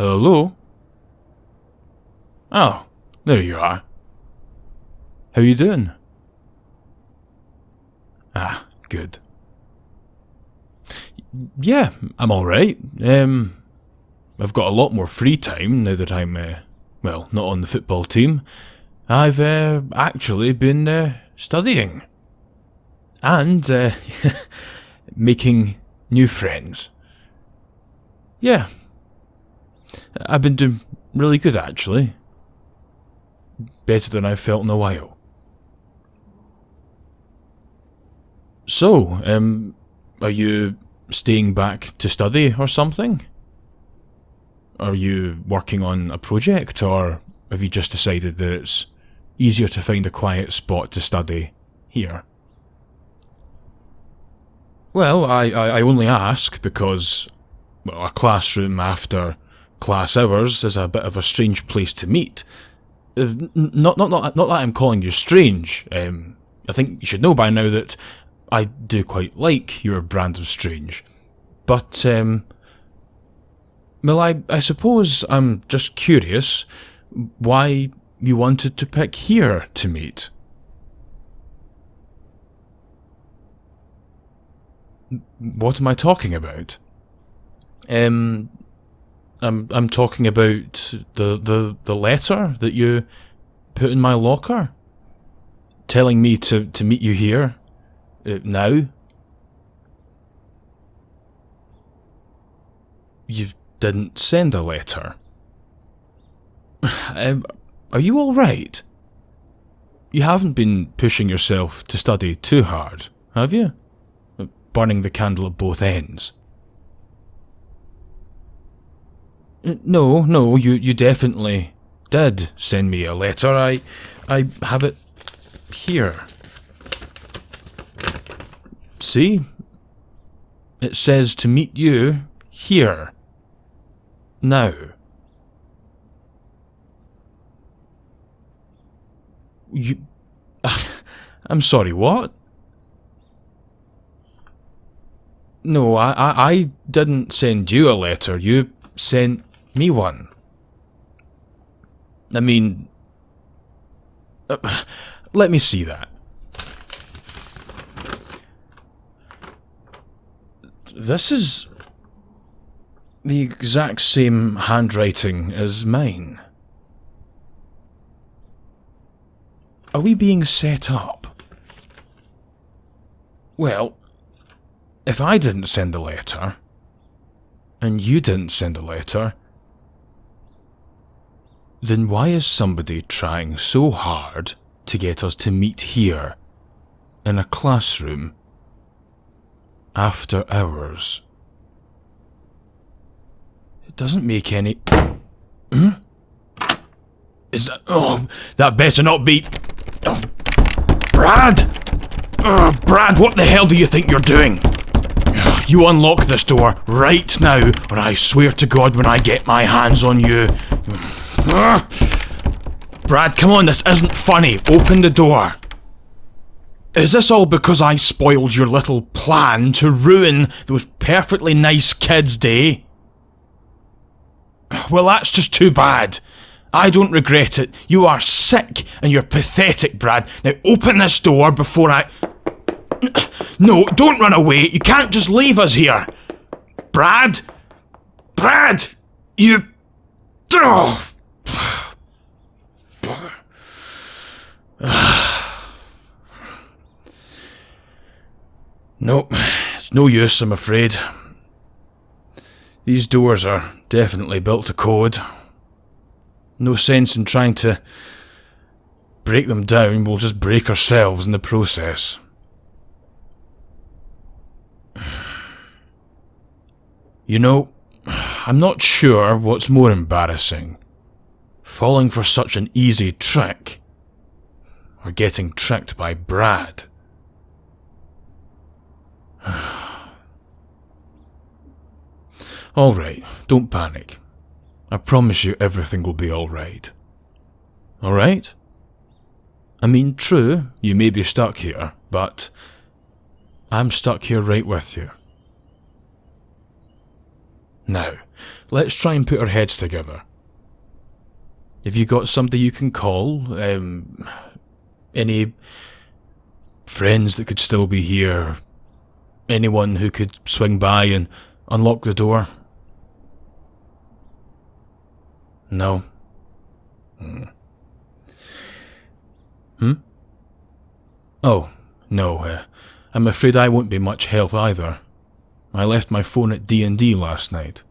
Hello? Oh, there you are. How you doing? Ah, good. Yeah, I'm alright. I've got a lot more free time now that I'm, not on the football team. I've, actually been, studying. And, making new friends. Yeah. I've been doing really good, actually. Better than I've felt in a while. So, are you staying back to study or something? Are you working on a project, or have you just decided that it's easier to find a quiet spot to study here? Well, I only ask because, well, a classroom after class hours is a bit of a strange place to meet. Not that I'm calling you strange. I think you should know by now that I do quite like your brand of strange. But, well, I suppose I'm just curious why you wanted to pick here to meet. What am I talking about? I'm talking about the letter that you put in my locker, telling me to meet you here now. You didn't send a letter. Are you all right? You haven't been pushing yourself to study too hard, have you? Burning the candle at both ends. No, you definitely did send me a letter. I have it here. See? It says to meet you here. Now. You... I'm sorry, what? No, I didn't send you a letter. You sent me one. I mean... let me see that. This is the exact same handwriting as mine. Are we being set up? Well, if I didn't send a letter, and you didn't send a letter, then why is somebody trying so hard to get us to meet here, in a classroom, after hours? It doesn't make any... Is that... Oh, that better not be... Oh, Brad! Brad, what the hell do you think you're doing? You unlock this door right now, or I swear to God when I get my hands on you... Brad, come on, this isn't funny. Open the door. Is this all because I spoiled your little plan to ruin those perfectly nice kids' day? Well, that's just too bad. I don't regret it. You are sick and you're pathetic, Brad. Now open this door before I... No, don't run away. You can't just leave us here. Brad? Brad! You... Oh. Nope, it's no use, I'm afraid. These doors are definitely built to code. No sense in trying to break them down, we'll just break ourselves in the process. You know, I'm not sure what's more embarrassing. Falling for such an easy trick, or getting tricked by Brad. Alright, don't panic. I promise you everything will be alright. Alright? I mean, true, you may be stuck here, but I'm stuck here right with you. Now, let's try and put our heads together. Have you got somebody you can call? Any friends that could still be here? Anyone who could swing by and unlock the door? No. Oh, no, I'm afraid I won't be much help either. I left my phone at D&D last night.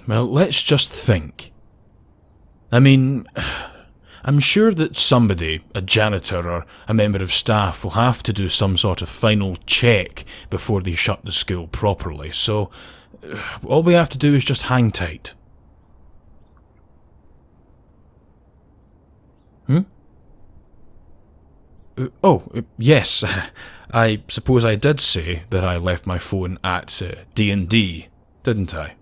Well, let's just think. I mean, I'm sure that somebody, a janitor or a member of staff, will have to do some sort of final check before they shut the school properly, so all we have to do is just hang tight. Yes, I suppose I did say that I left my phone at D&D, didn't I?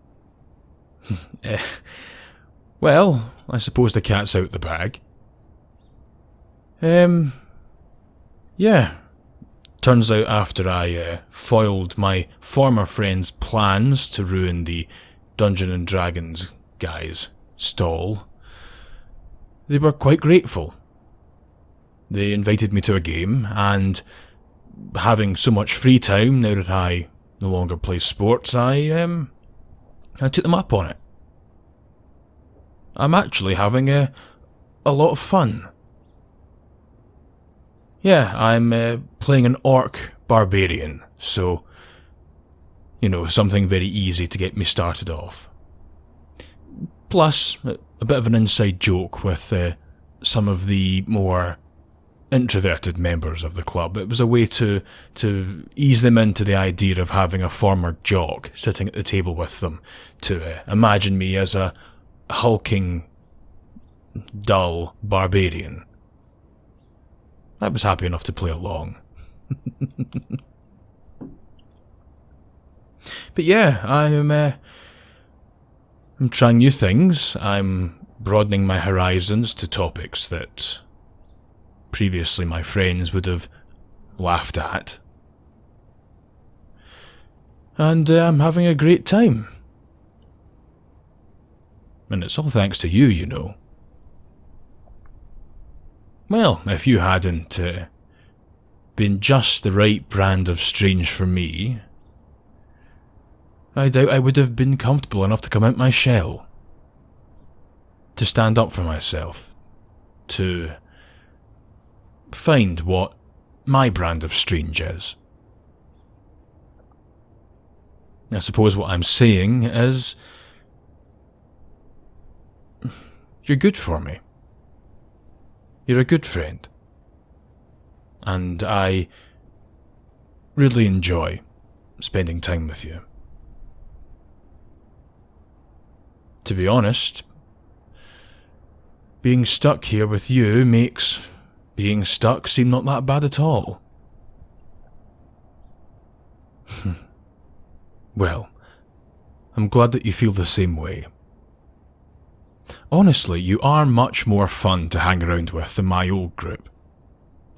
Well, I suppose the cat's out the bag. Yeah. Turns out after I foiled my former friend's plans to ruin the Dungeons and Dragons guy's stall, they were quite grateful. They invited me to a game, and having so much free time now that I no longer play sports, I took them up on it. I'm actually having a lot of fun. Yeah, I'm playing an orc barbarian, so, something very easy to get me started off. Plus, a bit of an inside joke with some of the more introverted members of the club. It was a way to ease them into the idea of having a former jock sitting at the table with them, to imagine me as a hulking, dull barbarian. I was happy enough to play along. But yeah, I'm trying new things. I'm broadening my horizons to topics that previously my friends would have laughed at. And I'm having a great time. And it's all thanks to you, Well, if you hadn't been just the right brand of strange for me, I doubt I would have been comfortable enough to come out my shell. To stand up for myself. To find what my brand of strange is. I suppose what I'm saying is, you're good for me. You're a good friend. And I really enjoy spending time with you. To be honest, being stuck here with you makes being stuck seem not that bad at all. Well, I'm glad that you feel the same way. Honestly, you are much more fun to hang around with than my old group.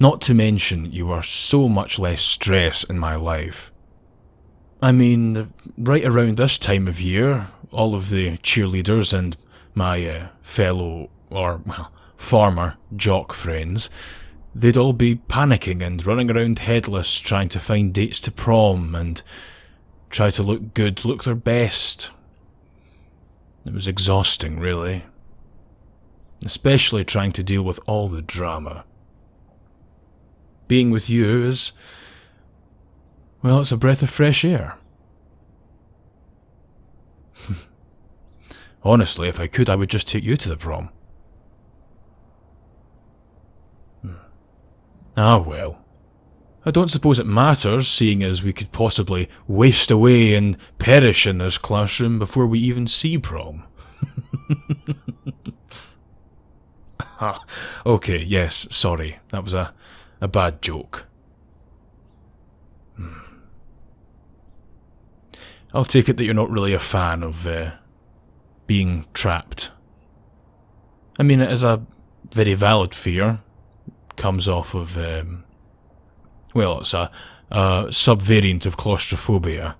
Not to mention, you are so much less stress in my life. I mean, right around this time of year, all of the cheerleaders and my fellow, or former, jock friends, they'd all be panicking and running around headless trying to find dates to prom and try to look good, look their best. It was exhausting, really. Especially trying to deal with all the drama. Being with you is, well, it's a breath of fresh air. Honestly, if I could, I would just take you to the prom. Ah, well. I don't suppose it matters, seeing as we could possibly waste away and perish in this classroom before we even see prom. Okay, yes, sorry. That was a bad joke. I'll take it that you're not really a fan of being trapped. I mean, it is a very valid fear. Comes off of, well, it's a subvariant of claustrophobia.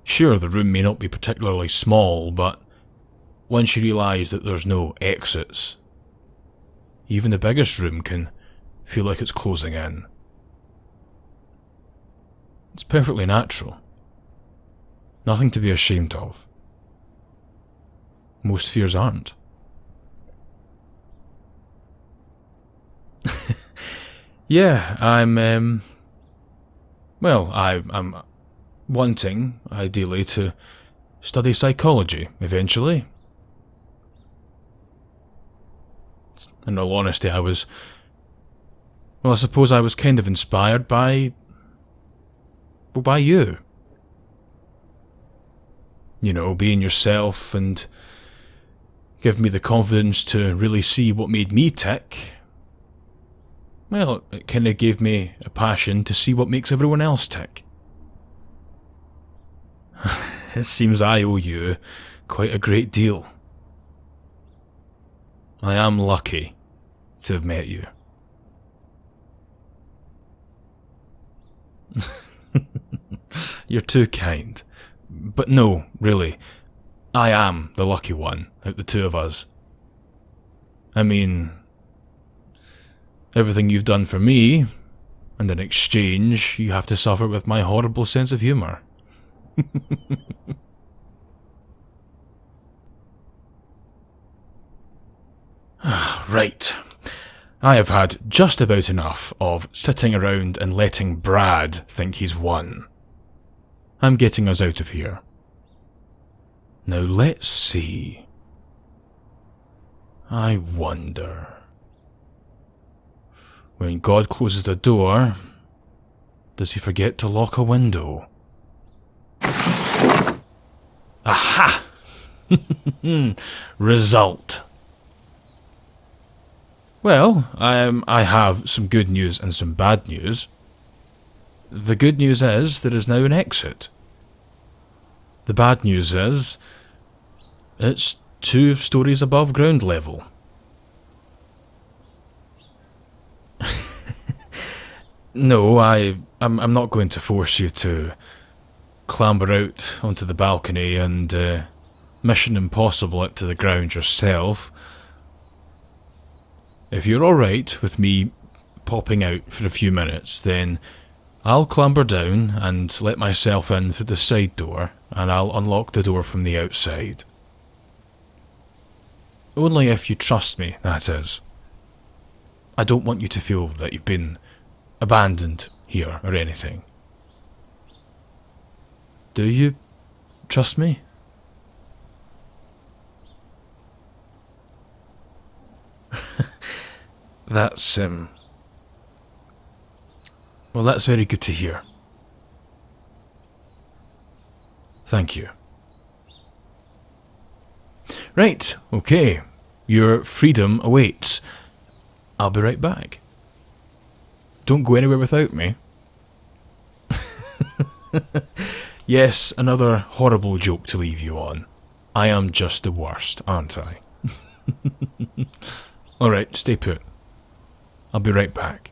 Sure, the room may not be particularly small, but once you realise that there's no exits, even the biggest room can feel like it's closing in. It's perfectly natural. Nothing to be ashamed of. Most fears aren't. Yeah, I'm wanting, ideally, to study psychology, eventually. In all honesty, I suppose I was kind of inspired by you. You know, being yourself and give me the confidence to really see what made me tick. Well, it kind of gave me a passion to see what makes everyone else tick. It seems I owe you quite a great deal. I am lucky to have met you. You're too kind. But no, really, I am the lucky one out of the two of us. I mean, everything you've done for me, and in exchange, you have to suffer with my horrible sense of humour. Right. I have had just about enough of sitting around and letting Brad think he's won. I'm getting us out of here. Now let's see. I wonder. When God closes a door, does he forget to lock a window? Aha! Result. Well, I have some good news and some bad news. The good news is there is now an exit. The bad news is it's 2 stories above ground level. No, I'm not going to force you to clamber out onto the balcony and Mission Impossible it to the ground yourself. If you're alright with me popping out for a few minutes, then I'll clamber down and let myself in through the side door, and I'll unlock the door from the outside. Only if you trust me, that is. I don't want you to feel that you've been abandoned here or anything. Do you trust me? That's, well, that's very good to hear. Thank you. Right, okay. Your freedom awaits. I'll be right back. Don't go anywhere without me. Yes, another horrible joke to leave you on. I am just the worst, aren't I? Alright, stay put. I'll be right back.